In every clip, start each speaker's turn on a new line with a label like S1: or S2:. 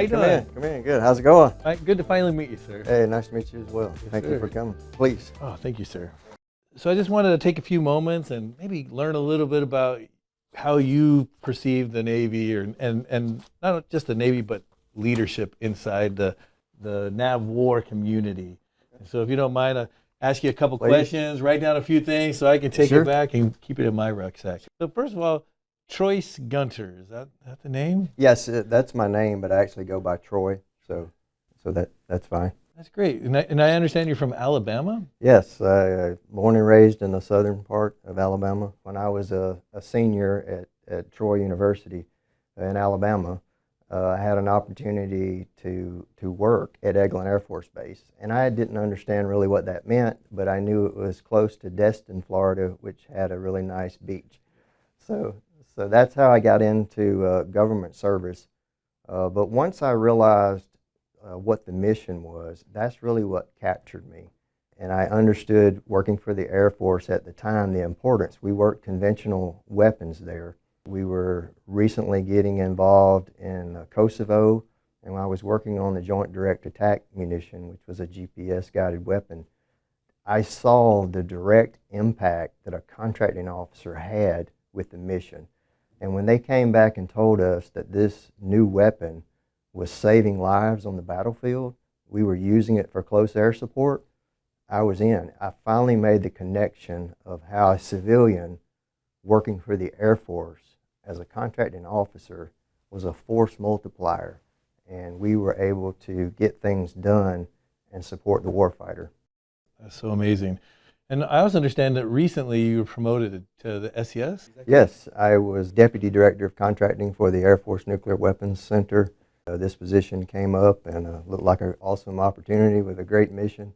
S1: How you
S2: come
S1: doing?
S2: in. Come in. Good. How's it going?
S1: All right, good to finally meet you, sir.
S2: Hey, nice to meet you as well. Thank you
S1: sir.
S2: for coming. Please.
S1: Oh, thank you, sir. So I just wanted to take a few moments and maybe learn a little bit about how you perceive the Navy, and not just the Navy, but leadership inside the Nav War community. And so if you don't mind, I'll ask you a couple questions, write down a few things so I can take it back and keep it in my rucksack. So first of all, Troyce Gunter, is that the name?
S2: Yes, that's my name, but I actually go by Troy, so that's fine.
S1: That's great. And I understand you're from Alabama?
S2: Yes, born and raised in the southern part of Alabama. When I was a senior at Troy University in Alabama, I had an opportunity to work at Eglin Air Force Base. And I didn't understand really what that meant, but I knew it was close to Destin, Florida, which had a really nice beach. So that's how I got into government service. But once I realized what the mission was, that's really what captured me. And I understood, working for the Air Force at the time, the importance. We worked conventional weapons there. We were recently getting involved in Kosovo, and I was working on the Joint Direct Attack Munition, which was a GPS-guided weapon. I saw the direct impact that a contracting officer had with the mission. And when they came back and told us that this new weapon was saving lives on the battlefield, we were using it for close air support, I was in. I finally made the connection of how a civilian working for the Air Force as a contracting officer was a force multiplier, and we were able to get things done and support the warfighter.
S1: That's so amazing. And I also understand that recently you were promoted to the SES?
S2: Yes, I was Deputy Director of Contracting for the Air Force Nuclear Weapons Center. This position came up and looked like an awesome opportunity with a great mission.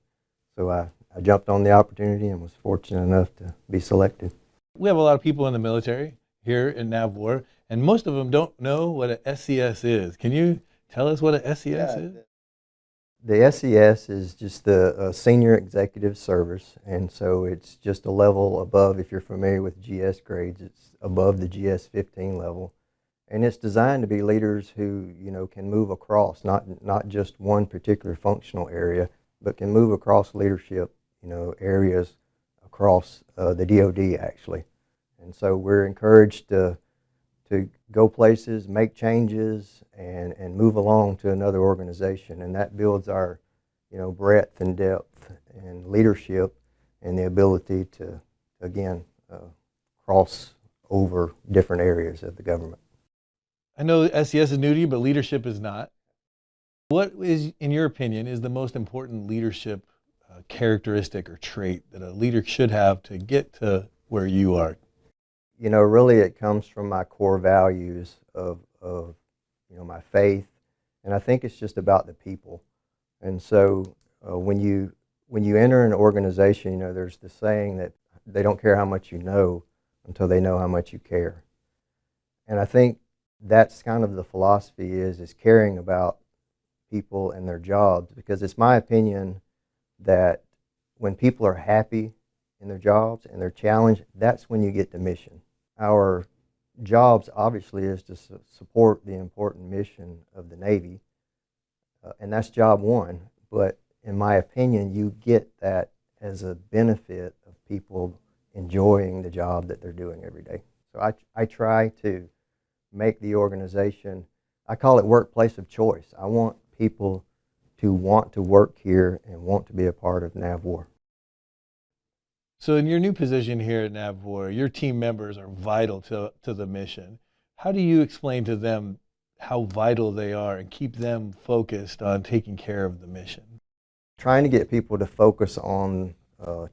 S2: So I jumped on the opportunity and was fortunate enough to be selected.
S1: We have a lot of people in the military here in NAVWAR, and most of them don't know what a SES is. Can you tell us what a SES is?
S2: The SES is just the Senior Executive Service, and so it's just a level above. If you're familiar with GS grades, it's above the GS 15 level. And it's designed to be leaders who, can move across, not just one particular functional area, but can move across leadership, areas across the DoD actually. And so we're encouraged to go places, make changes, and move along to another organization. And that builds our, breadth and depth and leadership and the ability to, again, cross over different areas of the government.
S1: I know SES is new to you, but leadership is not. What is, in your opinion, is the most important leadership characteristic or trait that a leader should have to get to where you are?
S2: Really it comes from my core values of my faith, and I think it's just about the people. And so when you enter an organization, there's the saying that they don't care how much you know until they know how much you care. And I think that's kind of the philosophy is caring about people and their jobs, because it's my opinion that when people are happy in their jobs and they're challenged, that's when you get the mission. Our jobs obviously is to support the important mission of the Navy, and that's job one, but in my opinion you get that as a benefit of people enjoying the job that they're doing every day. So I try to make the organization, I call it workplace of choice. I want people to want to work here and want to be a part of NAVWAR.
S1: So in your new position here at NAVWAR, your team members are vital to the mission. How do you explain to them how vital they are and keep them focused on taking care of the mission?
S2: Trying to get people to focus on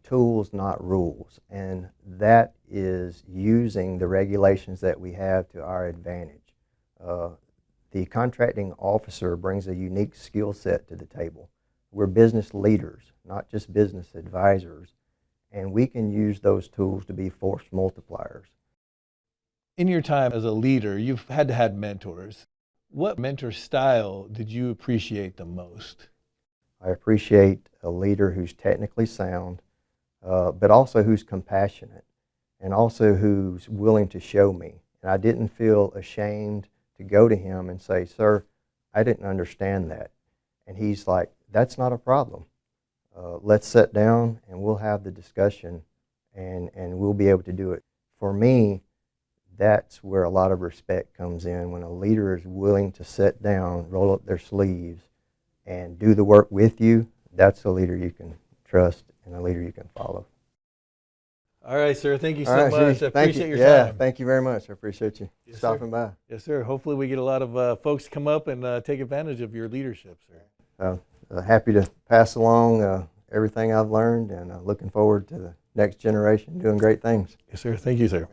S2: tools, not rules, and that is using the regulations that we have to our advantage. The contracting officer brings a unique skill set to the table. We're business leaders, not just business advisors, and we can use those tools to be force multipliers.
S1: In your time as a leader, you've had to have mentors. What mentor style did you appreciate the most?
S2: I appreciate a leader who's technically sound, but also who's compassionate, and also who's willing to show me. And I didn't feel ashamed to go to him and say, "Sir, I didn't understand that. And he's like, that's not a problem. Let's sit down and we'll have the discussion, and we'll be able to do it. For me, that's where a lot of respect comes in, when a leader is willing to sit down, roll up their sleeves, and do the work with you. That's a leader you can trust and a leader you can follow.
S1: All right, sir. Thank you
S2: All
S1: so
S2: right,
S1: much.
S2: Steve,
S1: I
S2: thank
S1: appreciate
S2: you.
S1: your
S2: Yeah,
S1: time.
S2: thank you very much. I appreciate you
S1: Yes,
S2: stopping
S1: sir.
S2: by.
S1: Yes, sir. Hopefully we get a lot of folks come up and take advantage of your leadership, sir.
S2: Happy to pass along everything I've learned, and looking forward to the next generation doing great things.
S1: Yes, sir. Thank you, sir.